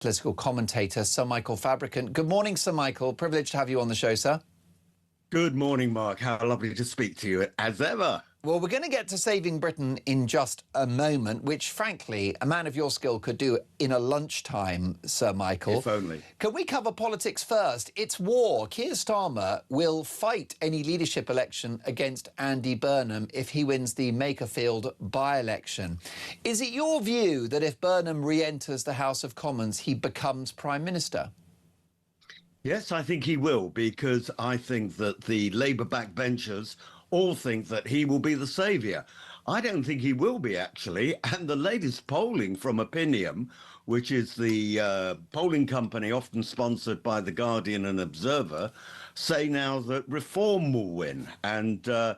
Political commentator Sir Michael Fabricant. Good morning, Sir Michael. Privileged to have you on the show, sir. Good morning, Mark. How lovely to speak to you, as ever. Well, we're going to get to saving Britain in just a moment, which, frankly, a man of your skill could do in a lunchtime, Sir Michael. If only. Can we cover politics first? It's war. Keir Starmer will fight any leadership election against Andy Burnham if he wins the Makerfield by-election. Is it your view that if Burnham re-enters the House of Commons, he becomes Prime Minister? Yes, I think he will, because I think that the Labour backbenchers all think that he will be the saviour. I don't think he will be, actually. And the latest polling from Opinion, which is the polling company often sponsored by The Guardian and Observer, say now that Reform will win. And I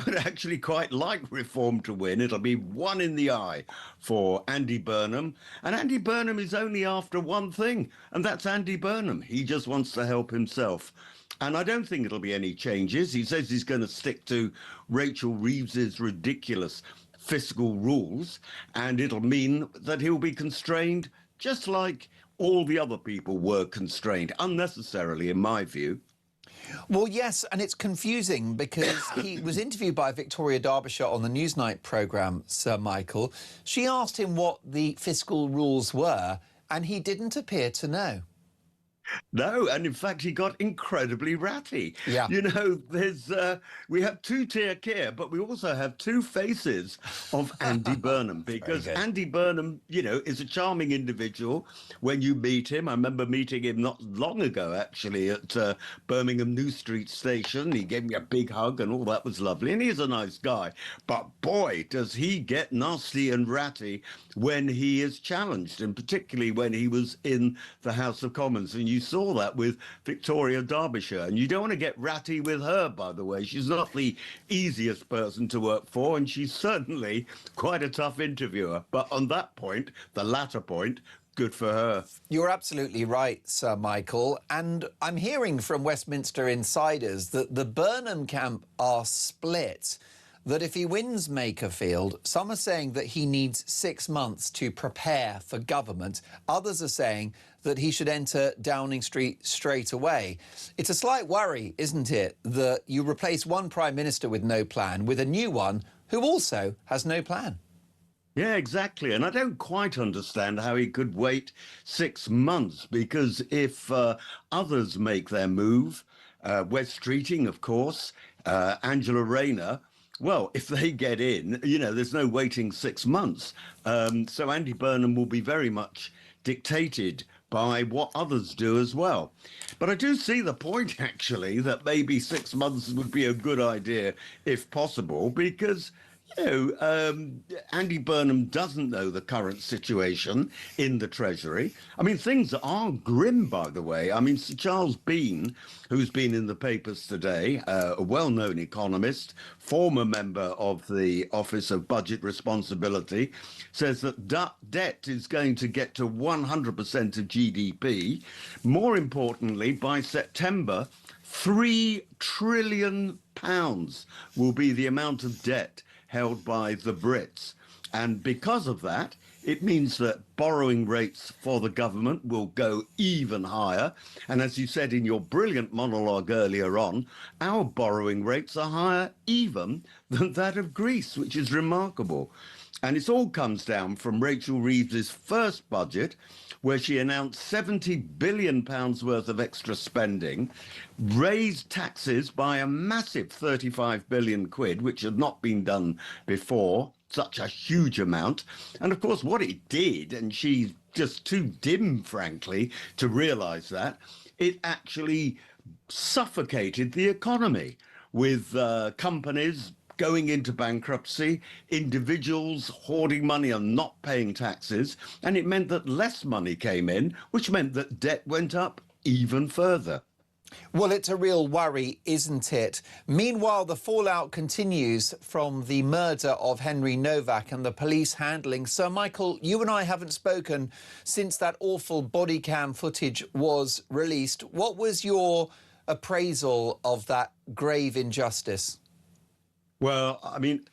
would actually quite like Reform to win. It'll be one in the eye for Andy Burnham. And Andy Burnham is only after one thing, and that's Andy Burnham. He just wants to help himself. And I don't think it'll be any changes. He says he's going to stick to Rachel Reeves's ridiculous fiscal rules, and it'll mean that he'll be constrained just like all the other people were constrained, unnecessarily, in my view. Well, yes, and it's confusing because he was interviewed by Victoria Derbyshire on the Newsnight programme, Sir Michael. She asked him what the fiscal rules were, and he didn't appear to know. No, and in fact, he got incredibly ratty. Yeah. You know, we have two-tier care, but we also have two faces of Andy Burnham, because Andy Burnham, you know, is a charming individual when you meet him. I remember meeting him not long ago, actually, at Birmingham New Street Station. He gave me a big hug and all that was lovely. And he's a nice guy. But boy, does he get nasty and ratty when he is challenged, and particularly when he was in the House of Commons. And you saw that with Victoria Derbyshire, and you don't want to get ratty with her, by the way. She's not the easiest person to work for, and she's certainly quite a tough interviewer. But on that point, the latter point, good for her. You're absolutely right, Sir Michael. And I'm hearing from Westminster insiders that the Burnham camp are split, that if he wins Makerfield, some are saying that he needs 6 months to prepare for government. Others are saying that he should enter Downing Street straight away. It's a slight worry, isn't it, that you replace one Prime Minister with no plan with a new one who also has no plan? Yeah, exactly. And I don't quite understand how he could wait 6 months, because if others make their move, West Streeting, of course, Angela Rayner, well, if they get in, you know, there's no waiting 6 months. So Andy Burnham will be very much dictated by what others do as well. But I do see the point, actually, that maybe 6 months would be a good idea if possible, because, you know, Andy Burnham doesn't know the current situation in the Treasury. I mean, things are grim, by the way. I mean, Sir Charles Bean, who's been in the papers today, a well-known economist, former member of the Office of Budget Responsibility, says that debt is going to get to 100% of GDP. More importantly, by September, £3 trillion will be the amount of debt held by the Brits. And because of that, it means that borrowing rates for the government will go even higher. And as you said in your brilliant monologue earlier on, our borrowing rates are higher even than that of Greece, which is remarkable. And it all comes down from Rachel Reeves's first budget, where she announced £70 billion worth of extra spending, raised taxes by a massive 35 billion quid, which had not been done before, such a huge amount. And of course, what it did, and she's just too dim, frankly, to realise that, it actually suffocated the economy with companies going into bankruptcy, individuals hoarding money and not paying taxes, and it meant that less money came in, which meant that debt went up even further. Well, it's a real worry, isn't it? Meanwhile, the fallout continues from the murder of Henry Novak and the police handling. Sir Michael, you and I haven't spoken since that awful body cam footage was released. What was your appraisal of that grave injustice? Well, I mean,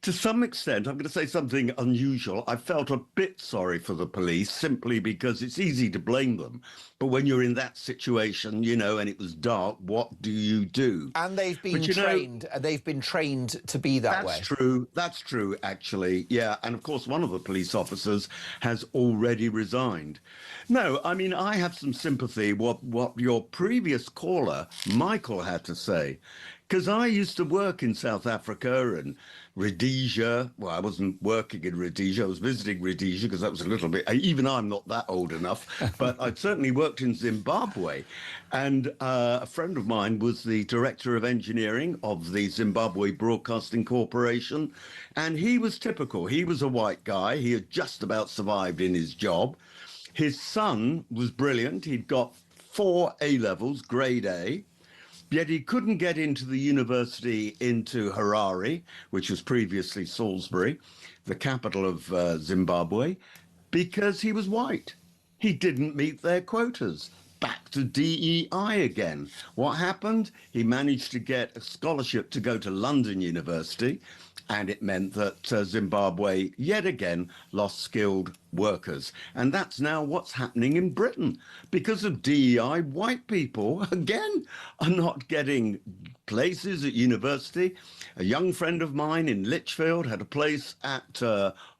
To some extent, I'm going to say something unusual. I felt a bit sorry for the police simply because it's easy to blame them. But when you're in that situation, you know, and it was dark, what do you do? And they've been But you know, trained. They've been trained to be that that's way. true. That's true, actually. Yeah. And of course, one of the police officers has already resigned. No, I mean, I have some sympathy what your previous caller, Michael, had to say. Because I used to work in South Africa and Rhodesia. Well, I wasn't working in Rhodesia. I was visiting Rhodesia because that was a little bit, even I'm not that old enough, but I'd certainly worked in Zimbabwe. And a friend of mine was the director of engineering of the Zimbabwe Broadcasting Corporation. And he was typical. He was a white guy. He had just about survived in his job. His son was brilliant. He'd got 4 A levels, grade A. Yet he couldn't get into the university into Harare, which was previously Salisbury, the capital of Zimbabwe, because he was white. He didn't meet their quotas. Back to DEI again. What happened? He managed to get a scholarship to go to London University, and it meant that Zimbabwe yet again lost skilled workers. And that's now what's happening in Britain. Because of DEI, white people, again, are not getting places at university. A young friend of mine in Lichfield had a place at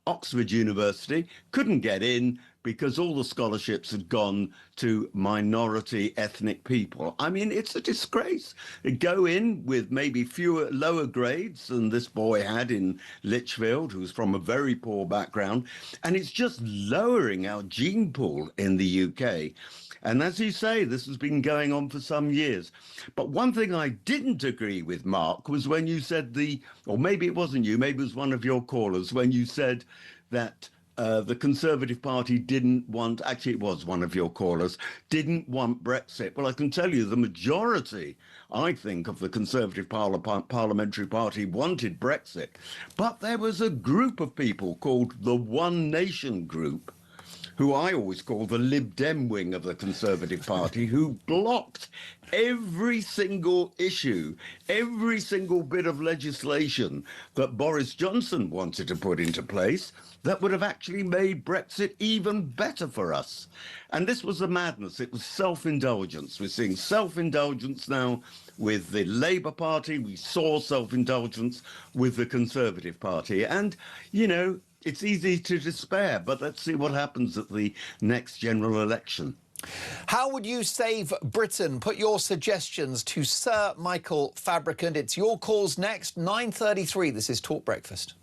Oxford University, couldn't get in because all the scholarships had gone to minority ethnic people. I mean, it's a disgrace. They go in with maybe fewer, lower grades than this boy had in Lichfield, who was from a very poor background, and it's just lowering our gene pool in the UK. And as you say, this has been going on for some years. But one thing I didn't agree with, Mark, was when you said or maybe it wasn't you, maybe it was one of your callers, when you said that the Conservative Party didn't want, actually it was one of your callers, didn't want Brexit. Well, I can tell you the majority, I think, of the Conservative Parliamentary Party wanted Brexit. But there was a group of people called the One Nation Group, who I always call the Lib Dem wing of the Conservative Party, who blocked every single issue, every single bit of legislation that Boris Johnson wanted to put into place that would have actually made Brexit even better for us. And this was the madness. It was self-indulgence. We're seeing self-indulgence now with the Labour Party. We saw self-indulgence with the Conservative Party. And, you know, it's easy to despair, but let's see what happens at the next general election. How would you save Britain? Put your suggestions to Sir Michael Fabricant. It's your calls next, 9:33. This is Talk Breakfast.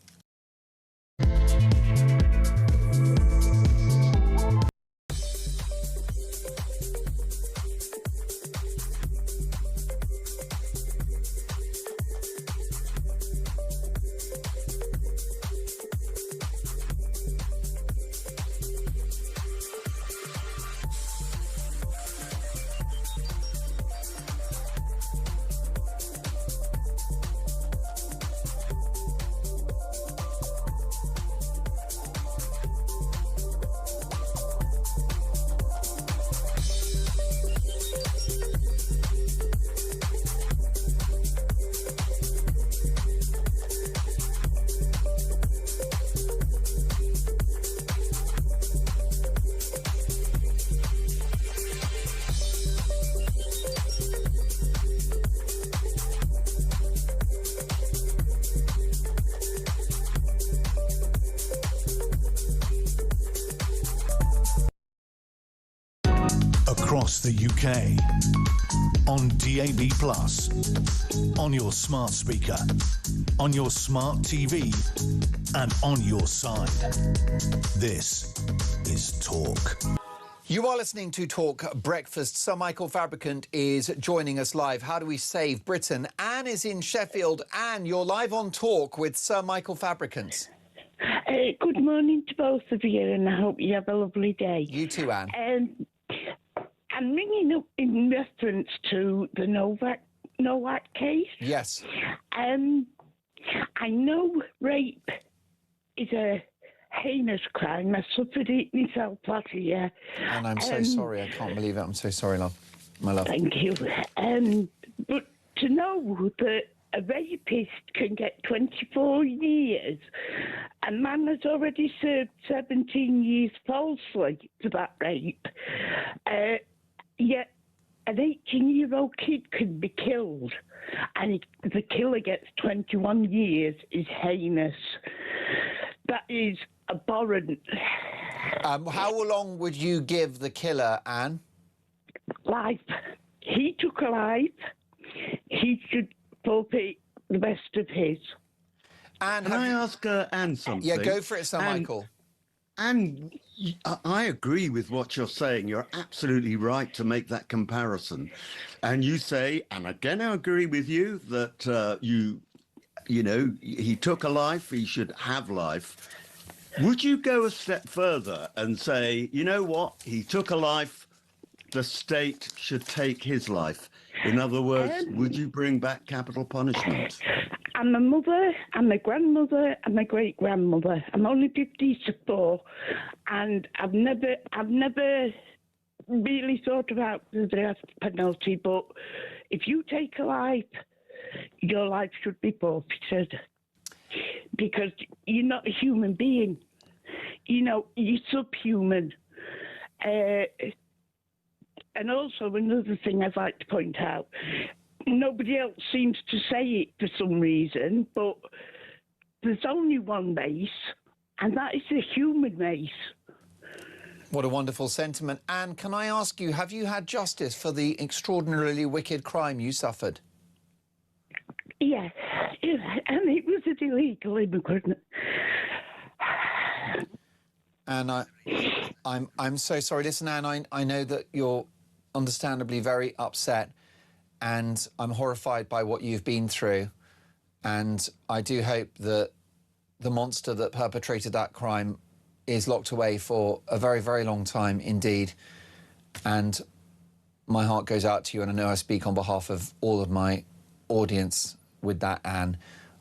Across the UK, on DAB+, on your smart speaker, on your smart TV, and on your side. This is Talk. You are listening to Talk Breakfast. Sir Michael Fabricant is joining us live. How do we save Britain? Anne is in Sheffield. Anne, you're live on Talk with Sir Michael Fabricant. Good morning to both of you, and I hope you have a lovely day. You too, Anne. I'm ringing up in reference to the Nowak case. Yes. I know rape is a heinous crime. I suffered it myself last year. And I'm so sorry. I can't believe it. I'm so sorry, love. My love. Thank you. But to know that a rapist can get 24 years. A man has already served 17 years falsely for that rape. Yet an 18-year-old kid can be killed, and the killer gets 21 years is heinous. That is abhorrent. How long would you give the killer, Anne? Life. He took a life. He should forfeit the best of his. Anne, Can I ask Anne something? Yeah, go for it, Sir Michael. And I agree with what you're saying. You're absolutely right to make that comparison. And you say, and again, I agree with you that you know, he took a life, he should have life. Would you go a step further and say, you know what, he took a life, the state should take his life? In other words, would you bring back capital punishment? I'm a mother, I'm a grandmother, I'm a great-grandmother. I'm only 54, and I've never really thought about the death penalty, but if you take a life, your life should be forfeited, because you're not a human being. You know, you're subhuman. And also, another thing I'd like to point out, nobody else seems to say it for some reason, but there's only one race, and that is the human race. What a wonderful sentiment. Anne, can I ask you, have you had justice for the extraordinarily wicked crime you suffered? Yes, and it was an illegal immigrant. And I'm so sorry. Listen, Anne, I know that you're understandably very upset, and I'm horrified by what you've been through. And I do hope that the monster that perpetrated that crime is locked away for a very, very long time indeed. And my heart goes out to you, and I know I speak on behalf of all of my audience with that, Anne.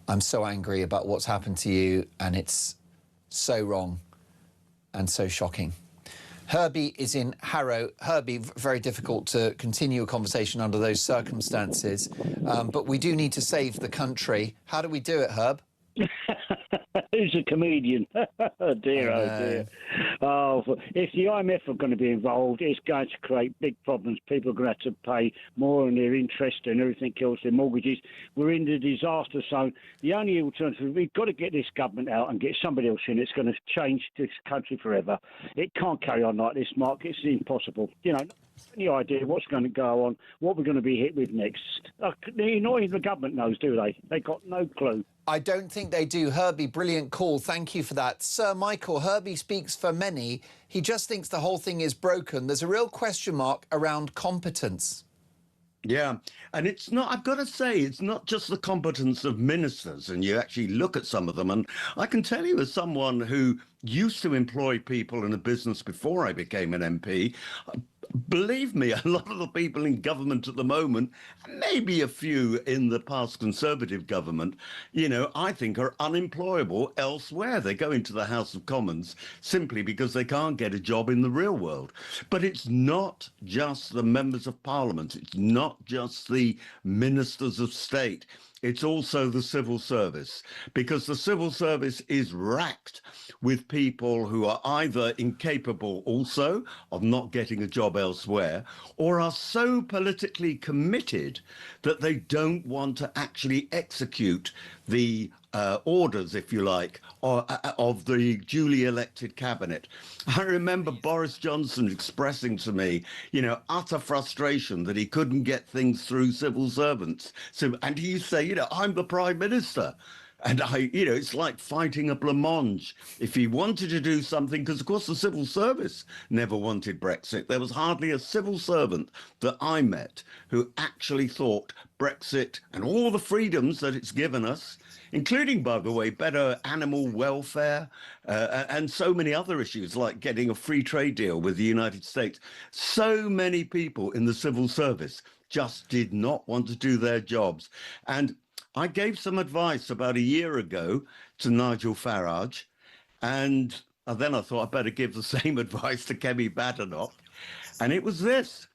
I'm so angry about what's happened to you, and it's so wrong and so shocking. Herbie is in Harrow. Herbie, very difficult to continue a conversation under those circumstances, but we do need to save the country. How do we do it, Herb? Who's a comedian? Oh dear. Oh, if the IMF are going to be involved, it's going to create big problems. People are going to have to pay more on their interest and everything else, their mortgages. We're in the disaster zone. The only alternative, we've got to get this government out and get somebody else in. It's going to change this country forever. It can't carry on like this, Mark. It's impossible. You know, any idea what's going to go on, what we're going to be hit with next? Not even the government knows, do they? They got no clue. I don't think they do. Herbie, brilliant call. Thank you for that. Sir Michael, Herbie speaks for many. He just thinks the whole thing is broken. There's a real question mark around competence. Yeah, and it's not, I've got to say, it's not just the competence of ministers, and you actually look at some of them, and I can tell you as someone who used to employ people in a business before I became an MP, believe me, a lot of the people in government at the moment, maybe a few in the past Conservative government, you know, I think are unemployable elsewhere. They go into the House of Commons simply because they can't get a job in the real world. But it's not just the members of Parliament. It's not just the ministers of state. It's also the civil service, because the civil service is racked with people who are either incapable also of not getting a job elsewhere, or are so politically committed that they don't want to actually execute the orders, if you like, of the duly elected cabinet. I remember Boris Johnson expressing to me, you know, utter frustration that he couldn't get things through civil servants. So, and he used to say, you know, I'm the Prime Minister. And you know, it's like fighting a blancmange. If he wanted to do something, because of course the civil service never wanted Brexit. There was hardly a civil servant that I met who actually thought Brexit and all the freedoms that it's given us, including, by the way, better animal welfare and so many other issues like getting a free trade deal with the United States. So many people in the civil service just did not want to do their jobs. And I gave some advice about a year ago to Nigel Farage, and then I thought I'd better give the same advice to Kemi Badenoch. And it was this: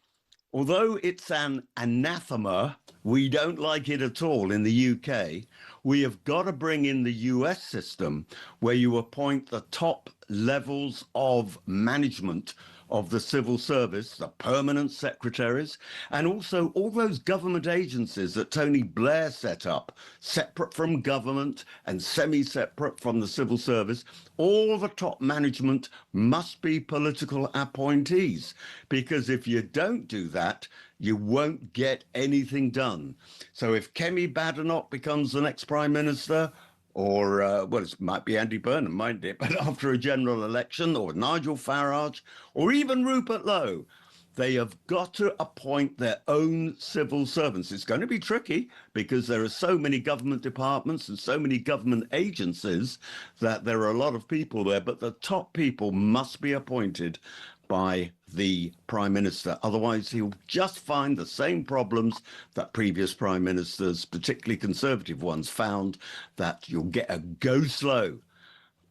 Although it's an anathema, we don't like it at all in the UK. We have got to bring in the US system where you appoint the top levels of management of the civil service, the permanent secretaries, and also all those government agencies that Tony Blair set up, separate from government and semi-separate from the civil service. All the top management must be political appointees, because if you don't do that, you won't get anything done. So if Kemi Badenoch becomes the next prime minister, or, well, it might be Andy Burnham, mightn't it? But after a general election, or Nigel Farage, or even Rupert Lowe, they have got to appoint their own civil servants. It's going to be tricky because there are so many government departments and so many government agencies that there are a lot of people there, but the top people must be appointed by the Prime Minister. Otherwise, he'll just find the same problems that previous Prime Ministers, particularly Conservative ones, found, that you'll get a go slow,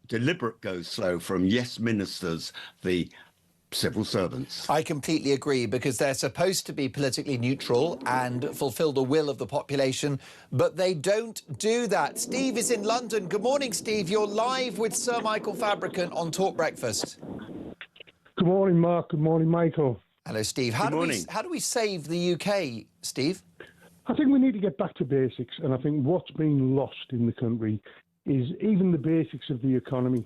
deliberate go slow from yes ministers, the civil servants. I completely agree, because they're supposed to be politically neutral and fulfill the will of the population, but they don't do that. Steve is in London. Good morning, Steve. You're live with Sir Michael Fabricant on Talk Breakfast. Good morning, Mark. Good morning, Michael. Hello, Steve. How do we save the UK, Steve? I think we need to get back to basics, and I think what's been lost in the country is even the basics of the economy.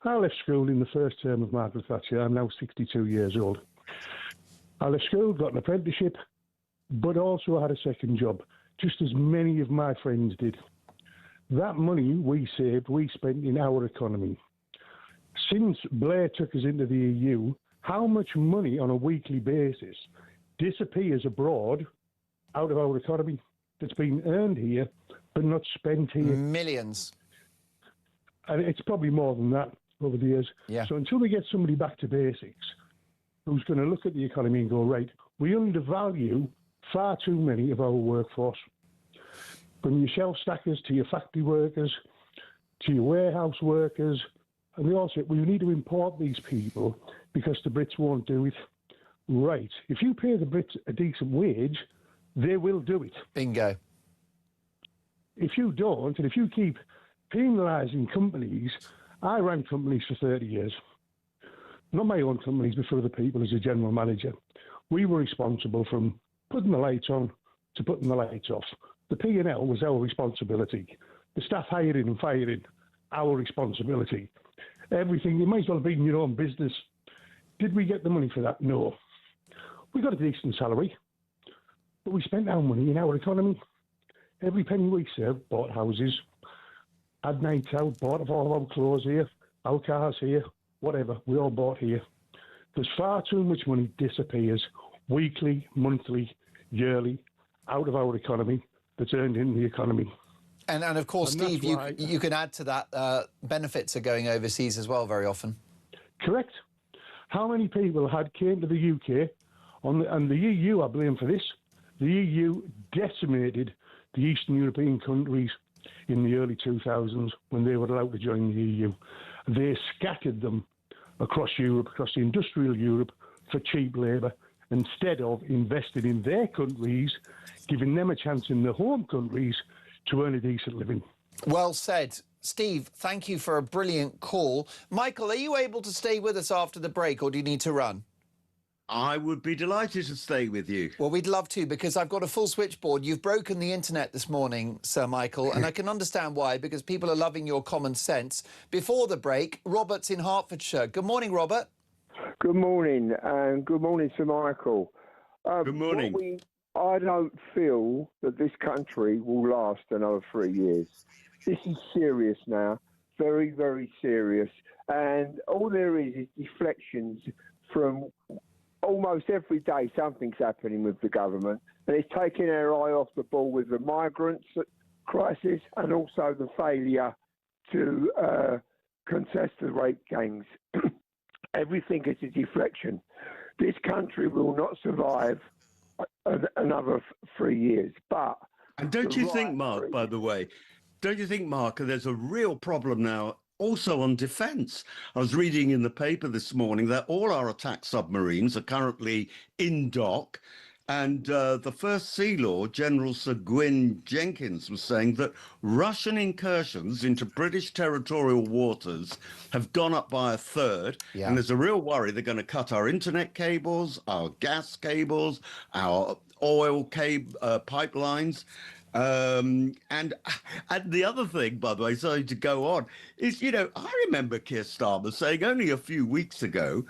I left school in the first term of Margaret Thatcher. I'm now 62 years old. I left school, got an apprenticeship, but also had a second job, just as many of my friends did. That money we saved, we spent in our economy. Since Blair took us into the EU, how much money on a weekly basis disappears abroad out of our economy that's been earned here but not spent here? Millions. And it's probably more than that over the years. Yeah. So until we get somebody back to basics who's going to look at the economy and go, right, we undervalue far too many of our workforce. From your shelf stackers to your factory workers to your warehouse workers. And they all say, we need to import these people because the Brits won't do it. Right. If you pay the Brits a decent wage, they will do it. Bingo. If you don't, and if you keep penalising companies, I ran companies for 30 years. Not my own companies, but for other people as a general manager. We were responsible from putting the lights on to putting the lights off. The P&L was our responsibility. The staff hiring and firing, our responsibility. Everything, you might as well have been your own business. Did we get the money for that? No. We got a decent salary, but we spent our money in our economy. Every penny we served, bought houses, had nights out, bought all of our clothes here, our cars here, whatever, we all bought here. There's far too much money disappears weekly, monthly, yearly, out of our economy that's earned in the economy. And of course, And Steve, you can add to that, benefits are going overseas as well very often. Correct. How many people came to the UK, and the EU, I blame for this, the EU decimated the Eastern European countries in the early 2000s when they were allowed to join the EU. They scattered them across Europe, across the industrial Europe, for cheap labour, instead of investing in their countries, giving them a chance in their home countries to earn a decent living. Well said. Steve, thank you for a brilliant call. Michael, are you able to stay with us after the break, or do you need to run? I would be delighted to stay with you. Well, we'd love to, because I've got a full switchboard. You've broken the internet this morning, Sir Michael, and I can understand why, because people are loving your common sense. Before the break, Robert's in Hertfordshire. Good morning, Robert. Good morning, and good morning, Sir Michael. Good morning. I don't feel that this country will last another 3 years. This is serious now, very, very serious. And all there is deflections from almost every day. Something's happening with the government, and it's taking our eye off the ball with the migrants crisis and also the failure to contest the rape gangs. Everything is a deflection. This country will not survive another 3 years. But and don't you think, Mark, by the way, don't you think, Mark, there's a real problem now also on defence? I was reading in the paper this morning that all our attack submarines are currently in dock, And the first Sea Lord, General Sir Gwyn Jenkins, was saying that Russian incursions into British territorial waters have gone up by a third. Yeah. And there's a real worry they're going to cut our internet cables, our gas cables, our oil pipelines. And the other thing, by the way, sorry to go on, is, I remember Keir Starmer saying only a few weeks ago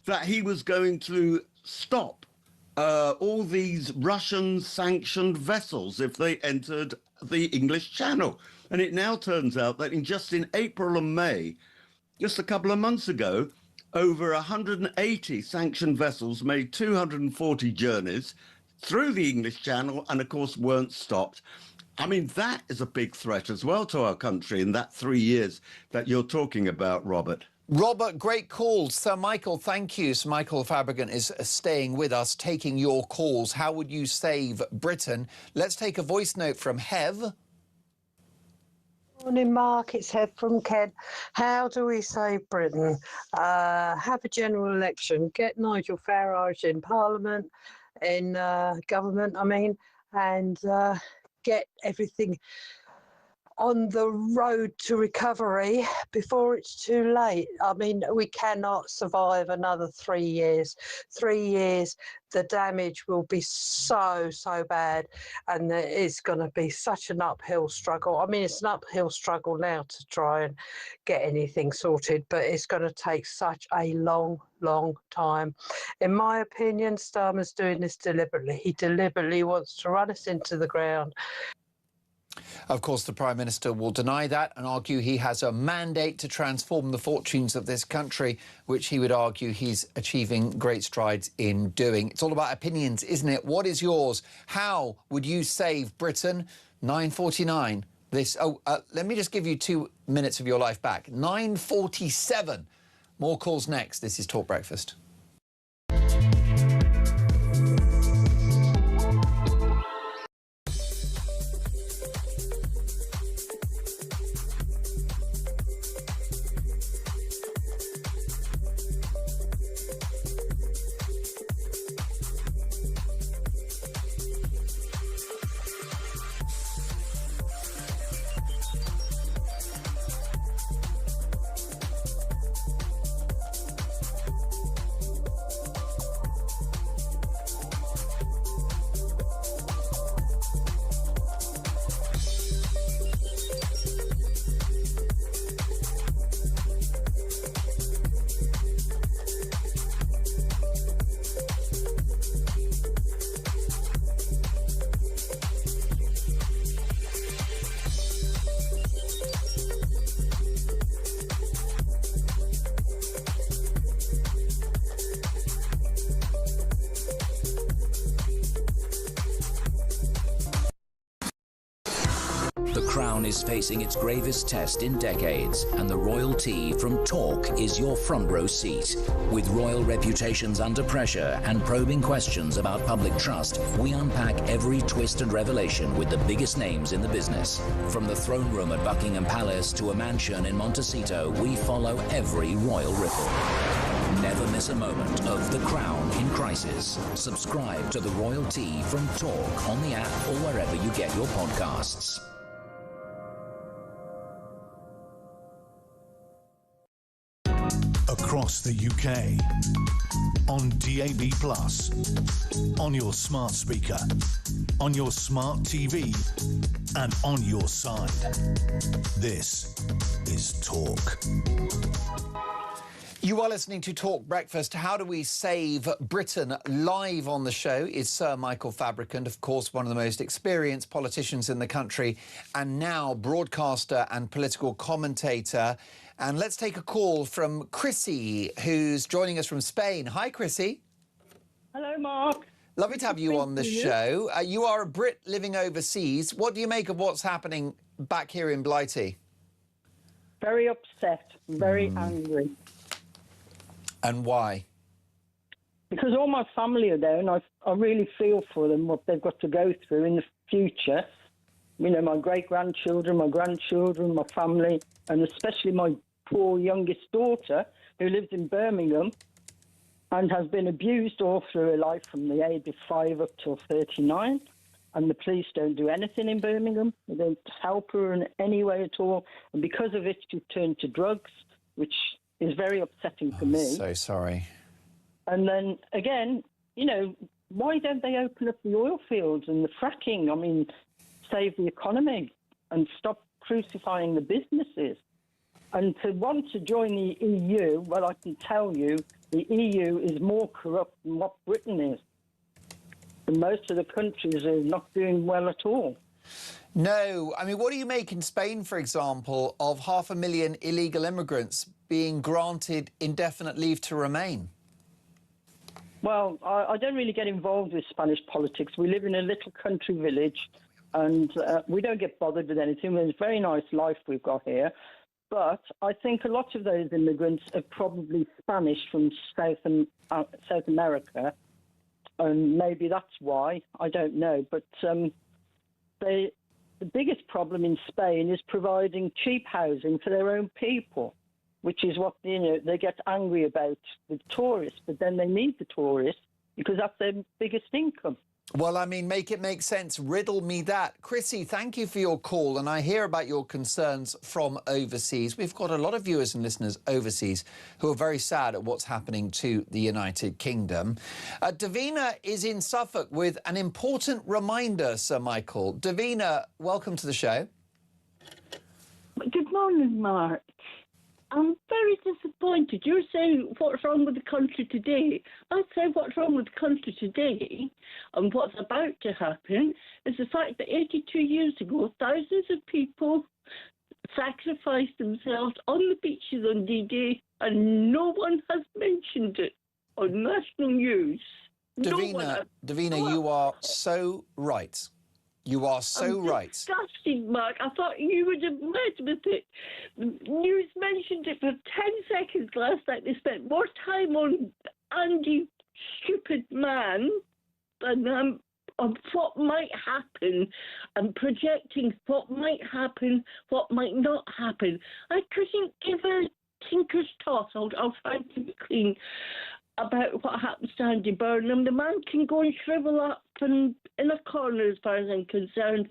that he was going to stop all these Russian-sanctioned vessels if they entered the English Channel. And it now turns out that just in April and May, just a couple of months ago, over 180 sanctioned vessels made 240 journeys through the English Channel and, of course, weren't stopped. I mean, that is a big threat as well to our country in that 3 years that you're talking about, Robert. Robert, great call. Sir Michael, thank you. Sir Michael Fabricant is staying with us, taking your calls. How would you save Britain? Let's take a voice note from Hev. Morning, Mark. It's Hev from Kent. How do we save Britain? Have a general election. Get Nigel Farage in Parliament, in government, and get everything on the road to recovery before it's too late. I mean, we cannot survive another 3 years. 3 years, the damage will be so bad, and it's going to be such an uphill struggle. I mean, it's an uphill struggle now to try and get anything sorted, but it's going to take such a long time. In my opinion, Starmer's doing this deliberately. He deliberately wants to run us into the ground. Of course, the Prime Minister will deny that and argue he has a mandate to transform the fortunes of this country, which he would argue he's achieving great strides in doing. It's all about opinions, isn't it? What is yours? How would you save Britain? 9:49. Let me just give you 2 minutes of your life back. 9:47. More calls next. This is Talk Breakfast. The Crown is facing its gravest test in decades, and the royalty from Talk is your front row seat. With royal reputations under pressure and probing questions about public trust, we unpack every twist and revelation with the biggest names in the business. From the throne room at Buckingham Palace to a mansion in Montecito, we follow every royal ripple. Never miss a moment of The Crown in crisis. Subscribe to the royalty from Talk on the app or wherever you get your podcasts. Across the UK, on DAB+, on your smart speaker, on your smart TV, and on your side. This is Talk. You are listening to Talk Breakfast. How do we save Britain? Live on the show is Sir Michael Fabricant, of course, one of the most experienced politicians in the country, and now broadcaster and political commentator. And let's take a call from Chrissy, who's joining us from Spain. Hi, Chrissy. Hello, Mark. Lovely to have you on the show. You are a Brit living overseas. What do you make of what's happening back here in Blighty? Very upset, very angry. And why? Because all my family are there, and I really feel for them, what they've got to go through in the future. You know, my great-grandchildren, my grandchildren, my family, and especially my poor youngest daughter, who lives in Birmingham. and has been abused all through her life from the age of 5 up till 39. And the police don't do anything in Birmingham. They don't help her in any way at all. And because of it, she turned to drugs, which is very upsetting for me. So sorry. And then again, you know, why don't they open up the oil fields and the fracking? I mean, save the economy and stop crucifying the businesses. And to want to join the EU, well, I can tell you, the EU is more corrupt than what Britain is. And most of the countries are not doing well at all. No. I mean, what do you make in Spain, for example, of 500,000 illegal immigrants being granted indefinite leave to remain? Well, I don't really get involved with Spanish politics. We live in a little country village and we don't get bothered with anything. It's a very nice life we've got here. But I think a lot of those immigrants are probably Spanish from South America. And maybe that's why, I don't know. But the biggest problem in Spain is providing cheap housing for their own people, which is what, you know, they get angry about with tourists. But then they need the tourists because that's their biggest income. Well, I mean, make it make sense. Riddle me that. Chrissy, thank you for your call. And I hear about your concerns from overseas. We've got a lot of viewers and listeners overseas who are very sad at what's happening to the United Kingdom. Davina is in Suffolk with an important reminder, Sir Michael. Davina, welcome to the show. Good morning, Mark. I'm very disappointed. You're saying what's wrong with the country today. I'd say what's wrong with the country today and what's about to happen is the fact that 82 years ago, thousands of people sacrificed themselves on the beaches on D-Day and no one has mentioned it on national news. Davina, you are so right. You are so right. Disgusting, Mark. I thought you would have led with it. The news mentioned it for 10 seconds last night. They spent more time on Andy, stupid man, than on what might happen and projecting what might happen, what might not happen. I couldn't give a tinker's toss. I'll try to be clean about what happens to Andy Burnham. The man can go and shrivel up and in a corner as far as I'm concerned.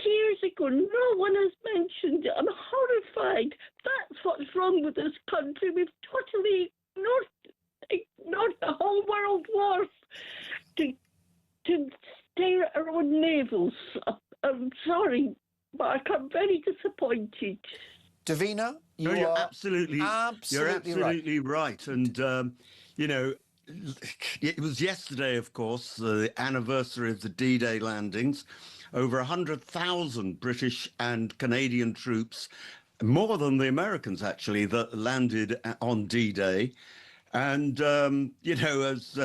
Years ago, no one has mentioned it. I'm horrified. That's what's wrong with this country. We've totally ignored the whole world war to stare at our own navels. I'm sorry, Mark. I'm very disappointed. Davina, you're absolutely right. And, you know, it was yesterday, of course, the anniversary of the D-Day landings. Over 100,000 British and Canadian troops, more than the Americans, actually, that landed on D-Day. And, you know, as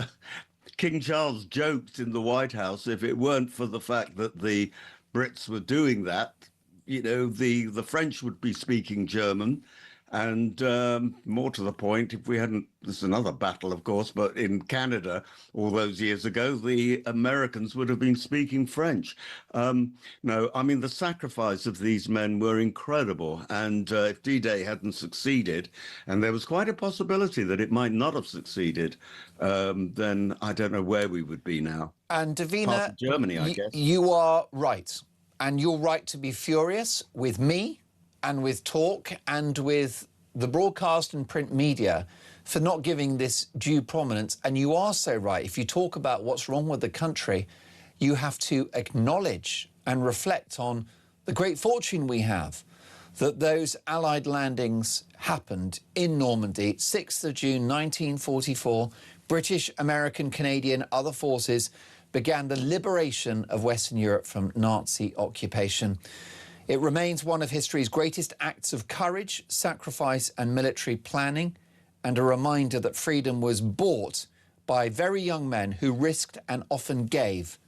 King Charles joked in the White House, if it weren't for the fact that the Brits were doing that, you know, the French would be speaking German. And more to the point, if we hadn't, this is another battle, of course, but in Canada all those years ago, the Americans would have been speaking French. No, I mean, the sacrifice of these men were incredible. And if D-Day hadn't succeeded, and there was quite a possibility that it might not have succeeded, then I don't know where we would be now. And Davina, part of Germany, I guess. You are right. And you're right to be furious with me and with Talk and with the broadcast and print media for not giving this due prominence. And you are so right. If you talk about what's wrong with the country, you have to acknowledge and reflect on the great fortune we have that those Allied landings happened in Normandy, 6th of June 1944. British, American, Canadian, other forces began the liberation of Western Europe from Nazi occupation. It remains one of history's greatest acts of courage, sacrifice and military planning, and a reminder that freedom was bought by very young men who risked and often gave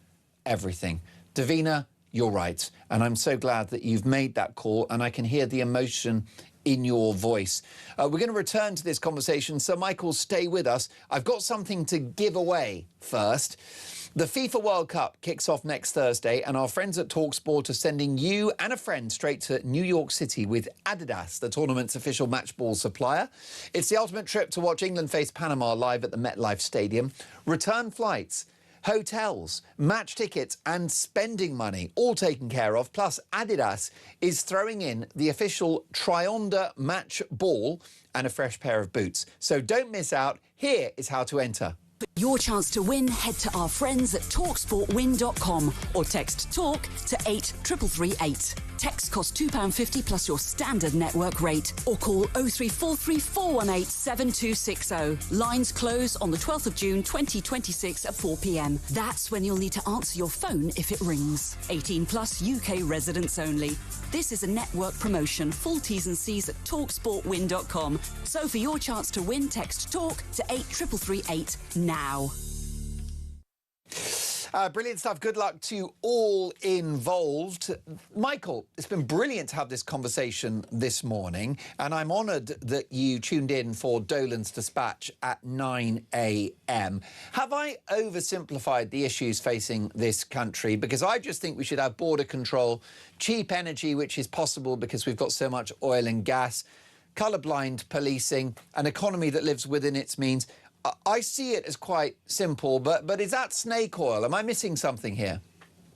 everything. Davina, you're right, and I'm so glad that you've made that call, and I can hear the emotion in your voice. We're going to return to this conversation. Sir Michael, stay with us. I've got something to give away first. The FIFA World Cup kicks off next Thursday, and our friends at TalkSport are sending you and a friend straight to New York City with Adidas, the tournament's official match ball supplier. It's the ultimate trip to watch England face Panama live at the MetLife Stadium. Return flights, hotels, match tickets and spending money, all taken care of. Plus, Adidas is throwing in the official Tri-Onda match ball and a fresh pair of boots. So don't miss out. Here is how to enter. For your chance to win, head to our friends at TalkSportWin.com or text TALK to 83338. Text costs £2.50 plus your standard network rate, or call 0343 418 7260. Lines close on the 12th of June 2026 at 4 p.m. That's when you'll need to answer your phone if it rings. 18 plus, UK residents only. This is a network promotion. Full T's and C's at TalkSportWin.com. So for your chance to win, text TALK to 83338 now. Brilliant stuff. Good luck to all involved. Michael, it's been brilliant to have this conversation this morning, and I'm honoured that you tuned in for Dolan's Dispatch at 9 a.m. Have I oversimplified the issues facing this country? Because I just think we should have border control, cheap energy, which is possible because we've got so much oil and gas, colourblind policing, an economy that lives within its means. I see it as quite simple, but is that snake oil? Am I missing something here?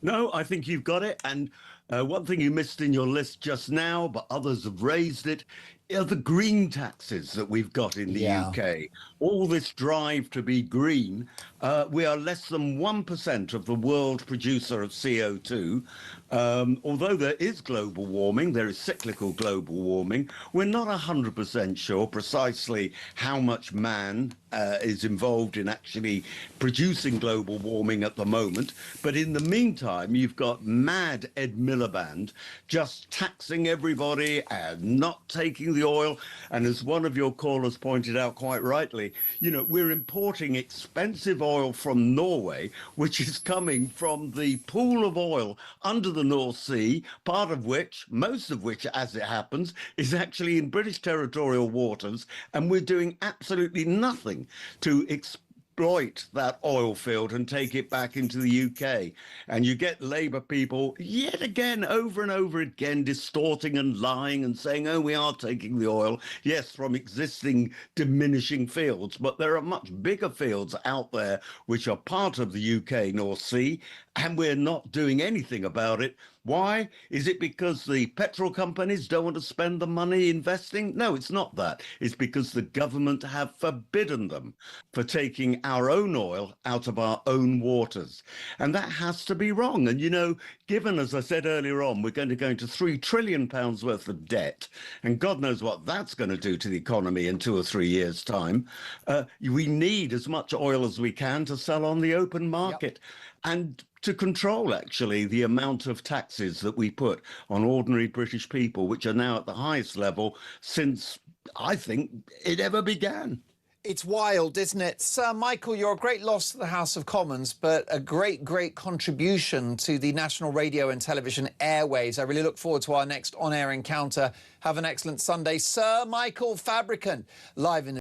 No, I think you've got it. And one thing you missed in your list just now, but others have raised it, are the green taxes that we've got in the UK. All this drive to be green. We are less than 1% of the world producer of CO2. Although there is global warming, there is cyclical global warming, we're not 100% sure precisely how much man is involved in actually producing global warming at the moment. But in the meantime, you've got mad Ed Miliband just taxing everybody and not taking the oil. And as one of your callers pointed out quite rightly, you know, we're importing expensive oil from Norway, which is coming from the pool of oil under the North Sea, part of which, most of which, as it happens, is actually in British territorial waters. And we're doing absolutely nothing to exploit that oil field and take it back into the UK. And you get Labour people yet again, over and over again, distorting and lying and saying, oh, we are taking the oil, yes, from existing diminishing fields. But there are much bigger fields out there which are part of the UK North Sea, and we're not doing anything about it. Why? Is it because the petrol companies don't want to spend the money investing? No, it's not that. It's because the government have forbidden them for taking our own oil out of our own waters. And that has to be wrong. And, you know, given, as I said earlier on, we're going to go into £3 trillion worth of debt, and God knows what that's going to do to the economy in 2 or 3 years' time, we need as much oil as we can to sell on the open market. And to control, actually, the amount of taxes that we put on ordinary British people, which are now at the highest level since, I think, it ever began. It's wild, isn't it? Sir Michael, you're a great loss to the House of Commons, but a great, great contribution to the national radio and television airwaves. I really look forward to our next on-air encounter. Have an excellent Sunday. Sir Michael Fabricant, live in